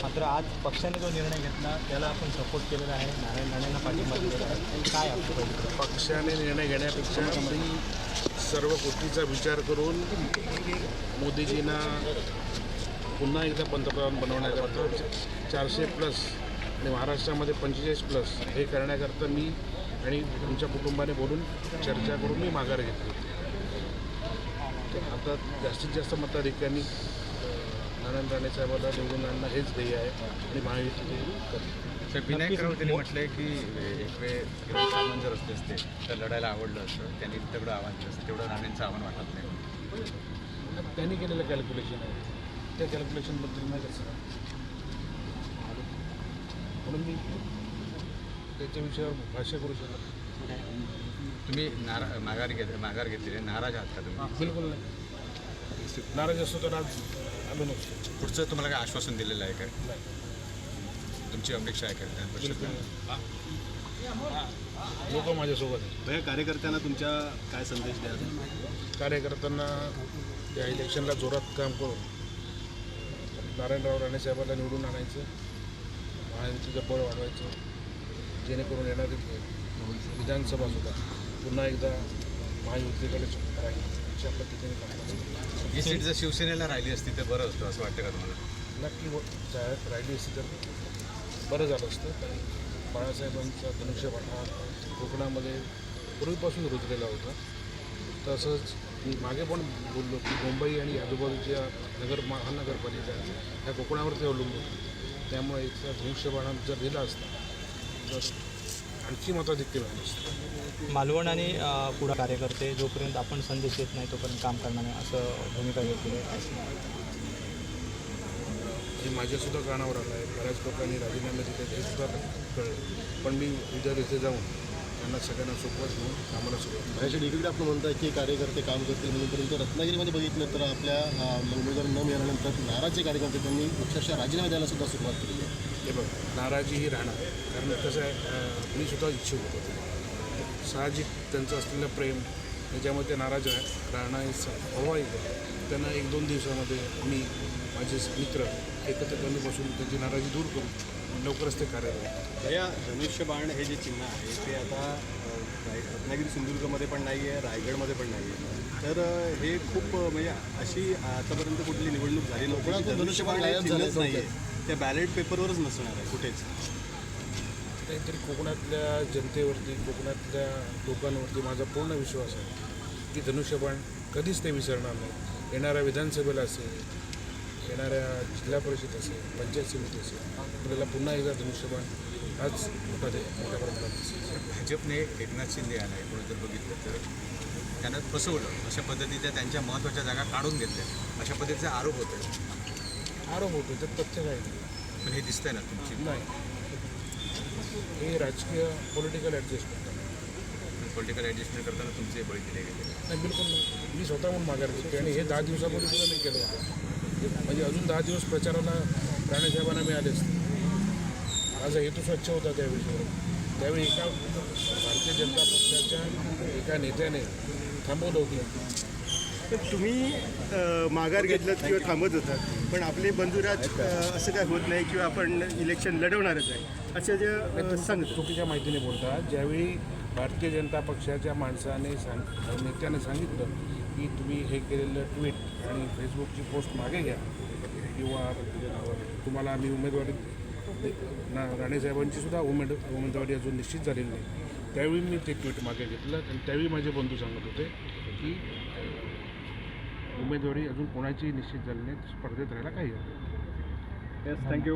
मात्र आज पक्षाने जो निर्णय घेतला त्याला आपण सपोर्ट केलेला आहे, नारायण राणेंना पाठिंबा दिलेला आहे. काय आपलं पक्षाने निर्णय घेण्यापेक्षा मी सर्व गोष्टीचा विचार करून मोदीजींना पुन्हा एकदा पंतप्रधान बनवण्याकरता 400+ आणि महाराष्ट्रामध्ये 45+ हे करण्याकरता मी आणि तुमच्या कुटुंबाने बोलून चर्चा करून मी माघार घेतली. आता जास्तीत जास्त मताधिक्यांनी नारायण राणे साहेबांना निवडून आणणं हेच ध्येय आहे आणि महायुती तर विनायक राऊतांनी म्हटलं आहे की एक वेळ सामान जर असते तर लढायला आवडलं असतं, त्यांनी तेवढं आव्हान केलं असतं, तेवढं राणेंचं आव्हान वाटत नाही. त्यांनी केलेलं कॅल्क्युलेशन आहे, त्या कॅल्क्युलेशनबद्दल नाही कसं म्हणून मी त्याच्या विषयावर भाष्य करू शकत. तुम्ही माघार घेतलेली नाराज आहात का तुम्ही? बिलकुल नाही. नाराज असतो तर आज आलो नसतो. पुढचं तुम्हाला काय आश्वासन दिलेलं आहे काय? तुमची अपेक्षा आहे का? लोक माझ्यासोबत आहेत. या कार्यकर्त्यांना तुमच्या काय संदेश द्याल? कार्यकर्त्यांना त्या इलेक्शनला जोरात काम करून नारायणराव राणे साहेबांना निवडून आणायचं, महायुतीचं बळ वाढवायचं, जेणेकरून येणारी विधानसभासुद्धा पुन्हा एकदा महायुतीकडे राहील अशा पद्धतीने काम. ही सीट जर शिवसेनेला राहिली असती तर बरं असतं असं वाटतं का तुम्हाला? नक्की राहिली असती तर बरं झालं असतं. कारण बाळासाहेबांचा धनुष्यबाण हा कोकणामध्ये पूर्वीपासून रुजलेला होता. तसंच मी मागे पण बोललो की मुंबई आणि आजूबाजूच्या महानगरपालिका ह्या कोकणावरती अवलंबून, त्यामुळे इथला धनुष्यबाण जर दिला असता तर आणखी मताधिक्य झालं असतं. मालवण आणि पुढे कार्यकर्ते जोपर्यंत आपण संदेश येत नाही तोपर्यंत काम करणार नाही असं भूमिका घेतली आहे. हे माझ्यासुद्धा कानावर आलं आहे. बऱ्याच लोकांनी राजीनामे दिले ते सुद्धा कळलं. पण मी उद्या तिथे जाऊन त्यांना सगळ्यांना सोपवत घेऊन कामाला सुरुवात. ह्याच्या इकडे आपण म्हणताय की कार्यकर्ते काम करतील म्हणून, परंतु रत्नागिरीमध्ये बघितलं तर आपल्या उमेदवार न मिळाल्यानंतर नाराजचे कार्यकर्ते त्यांनी अक्षरशः राजीनामे द्यायला सुद्धा सुरुवात केली आहे. हे बघ, नाराजी ही राहणार. कारण कसं आहे, मी सुद्धा इच्छुक होतो. साहजिक त्यांचं असलेलं प्रेम त्याच्यामध्ये ते नाराज राहणं हे स्वाभाविक आहे. त्यांना 1-2 दिवसामध्ये मी माझे मित्र एकत्र कमी बसून त्यांची नाराजी दूर करू, लवकरच ते कार्यरत. या धनुष्यबाण हे जे चिन्ह आहे ते आता रत्नागिरी सिंधुदुर्गमध्ये पण नाही आहे, रायगडमध्ये पण नाही आहे. तर हे खूप म्हणजे अशी आतापर्यंत कुठली निवडणूक झाली नव्हती धनुष्यबाण चिन्हच नाही आहे, त्या बॅलेट पेपरवरच नसणार आहे कुठेच. काहीतरी कोकणातल्या जनतेवरती, कोकणातल्या लोकांवरती माझा पूर्ण विश्वास आहे की धनुष्यबाण कधीच ते विसरणार नाही. येणाऱ्या विधानसभेला असेल, येणाऱ्या जिल्हा परिषद असेल, पंचायत समिती असेल, आपल्याला पुन्हा एकदा धनुष्यबाण हाच मोठ्या प्रमाणात दिसेल. भाजपने एकनाथ शिंदे यांना एकूण जर बघितलं तर त्यांना फसवलं, अशा पद्धतीच्या त्यांच्या महत्त्वाच्या जागा काढून घेतल्या, अशा पद्धतीचे आरोप होते. आरोप होतो त्यात तथ्य काही नाही. पण हे दिसतंय ना तुमची नाही, हे राजकीय पॉलिटिकल ॲडजस्टमेंट आहे. पॉलिटिकल ॲडजस्टमेंट करताना तुमचे बळी दिले गेले. नाही, बिलकुल नाही. मी स्वतःहून माघार घेते आणि हे 10 दिवसापूर्वी सुद्धा मी केलं होतं. म्हणजे अजून 10 दिवस प्रचाराला राणेसाहेबांना मिळाले असते. माझा हेतू स्वच्छ होता त्यावेळी. त्यावेळी एका भारतीय जनता पक्षाच्या एका नेत्याने थांबवलं होतं. तर तुम्ही माघार घेतलं किंवा थांबत होतात, पण आपले बंधुराज असं काय होत नाही किंवा आपण इलेक्शन लढवणारच आहे असं जे सांगतो. चुकीच्या माहितीने बोलता. ज्यावेळी भारतीय जनता पक्षाच्या माणसाने नेत्याने सांगितलं की तुम्ही हे केलेलं ट्विट आणि फेसबुकची पोस्ट मागे घ्या किंवा तुम्हाला आम्ही उमेदवारी राणेसाहेबांची सुद्धा उमेदवारी अजून निश्चित झालेली नाही, त्यावेळी मी ते ट्विट मागे घेतलं. आणि त्यावेळी माझे बंधू सांगत होते की उमेदवारी अजून कोणाची निश्चित झाली नाही, स्पर्धेत राहायला काही हरकत नाही. थँक्यू.